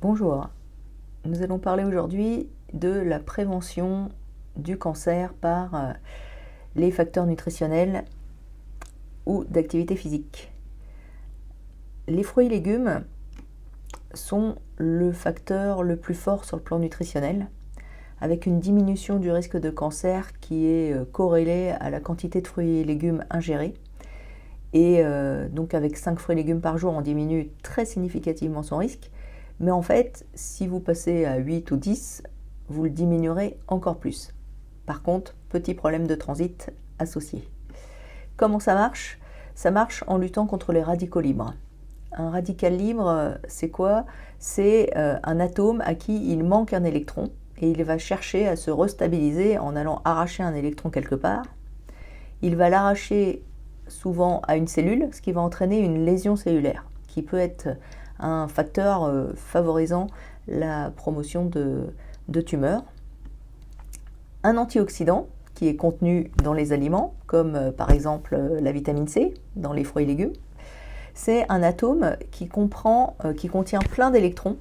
Bonjour, nous allons parler aujourd'hui de la prévention du cancer par les facteurs nutritionnels ou d'activité physique. Les fruits et légumes sont le facteur le plus fort sur le plan nutritionnel, avec une diminution du risque de cancer qui est corrélée à la quantité de fruits et légumes ingérés. Et donc avec 5 fruits et légumes par jour, on diminue très significativement son risque. Mais en fait, si vous passez à 8 ou 10, vous le diminuerez encore plus. Par contre, petit problème de transit associé. Comment ça marche? Ça marche en luttant contre les radicaux libres. Un radical libre, c'est quoi? C'est un atome à qui il manque un électron et il va chercher à se restabiliser en allant arracher un électron quelque part. Il va l'arracher souvent à une cellule, ce qui va entraîner une lésion cellulaire, qui peut être un facteur favorisant la promotion de tumeurs. Un antioxydant qui est contenu dans les aliments, comme par exemple la vitamine C dans les fruits et légumes, c'est un atome qui contient plein d'électrons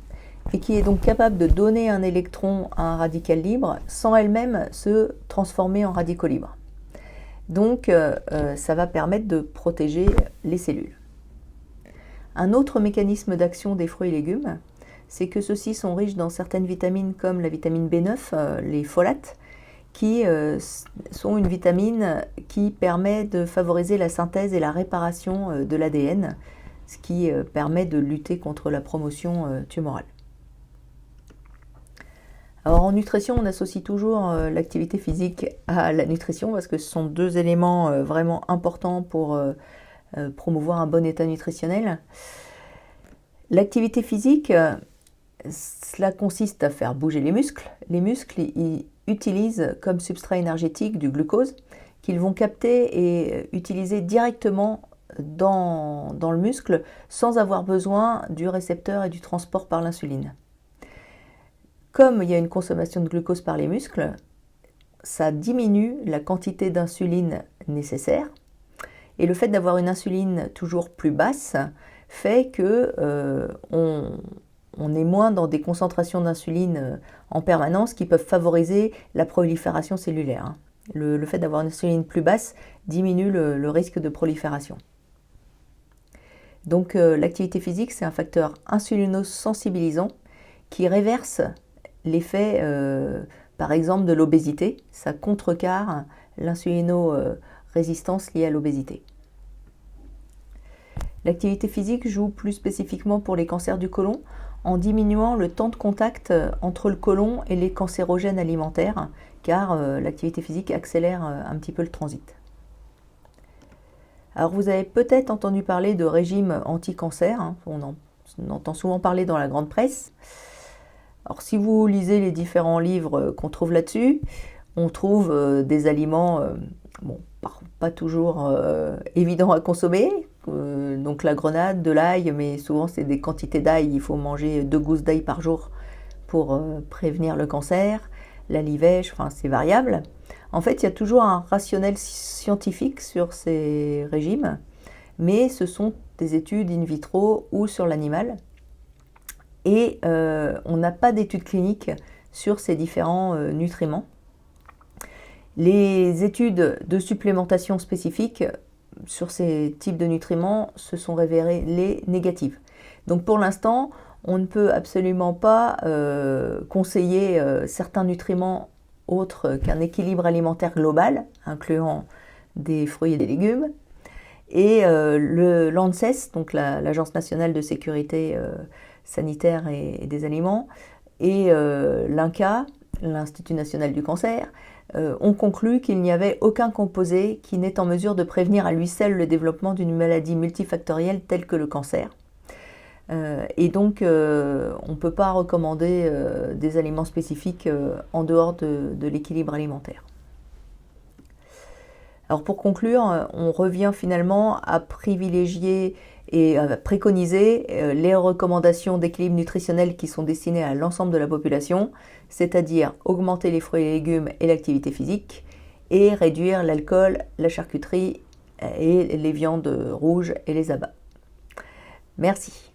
et qui est donc capable de donner un électron à un radical libre sans elle-même se transformer en radicaux libres. Donc ça va permettre de protéger les cellules. Un autre mécanisme d'action des fruits et légumes, c'est que ceux-ci sont riches dans certaines vitamines comme la vitamine B9, les folates, qui sont une vitamine qui permet de favoriser la synthèse et la réparation de l'ADN, ce qui permet de lutter contre la promotion tumorale. Alors en nutrition, on associe toujours l'activité physique à la nutrition parce que ce sont deux éléments vraiment importants pour promouvoir un bon état nutritionnel. L'activité physique, cela consiste à faire bouger les muscles. Les muscles, ils utilisent comme substrat énergétique du glucose qu'ils vont capter et utiliser directement dans le muscle sans avoir besoin du récepteur et du transport par l'insuline. Comme il y a une consommation de glucose par les muscles, ça diminue la quantité d'insuline nécessaire. Et le fait d'avoir une insuline toujours plus basse fait que on est moins dans des concentrations d'insuline en permanence qui peuvent favoriser la prolifération cellulaire. Le fait d'avoir une insuline plus basse diminue le risque de prolifération. Donc l'activité physique, c'est un facteur insulinosensibilisant qui réverse l'effet, par exemple, de l'obésité. Ça contrecarre l'insulino-résistance liée à l'obésité. L'activité physique joue plus spécifiquement pour les cancers du côlon en diminuant le temps de contact entre le côlon et les cancérogènes alimentaires, car l'activité physique accélère un petit peu le transit. Alors vous avez peut-être entendu parler de régime anti-cancer, on entend souvent parler dans la grande presse. Alors si vous lisez les différents livres qu'on trouve là-dessus, on trouve des aliments pas toujours évidents à consommer, donc la grenade, de l'ail, mais souvent c'est des quantités d'ail, il faut manger 2 gousses d'ail par jour pour prévenir le cancer, la livèche, enfin c'est variable. En fait, il y a toujours un rationnel scientifique sur ces régimes, mais ce sont des études in vitro ou sur l'animal. Et on n'a pas d'études cliniques sur ces différents nutriments. Les études de supplémentation spécifiques sur ces types de nutriments se sont révélées négatives. Donc pour l'instant, on ne peut absolument pas conseiller certains nutriments autres qu'un équilibre alimentaire global, incluant des fruits et des légumes. Et l'ANSES, donc l'Agence nationale de sécurité sanitaire et des aliments, et l'INCa, l'Institut national du cancer, ont conclu qu'il n'y avait aucun composé qui n'est en mesure de prévenir à lui seul le développement d'une maladie multifactorielle telle que le cancer. Et donc, on ne peut pas recommander des aliments spécifiques en dehors de l'équilibre alimentaire. Alors pour conclure, on revient finalement à privilégier et à préconiser les recommandations d'équilibre nutritionnel qui sont destinées à l'ensemble de la population, c'est-à-dire augmenter les fruits et légumes et l'activité physique et réduire l'alcool, la charcuterie et les viandes rouges et les abats. Merci.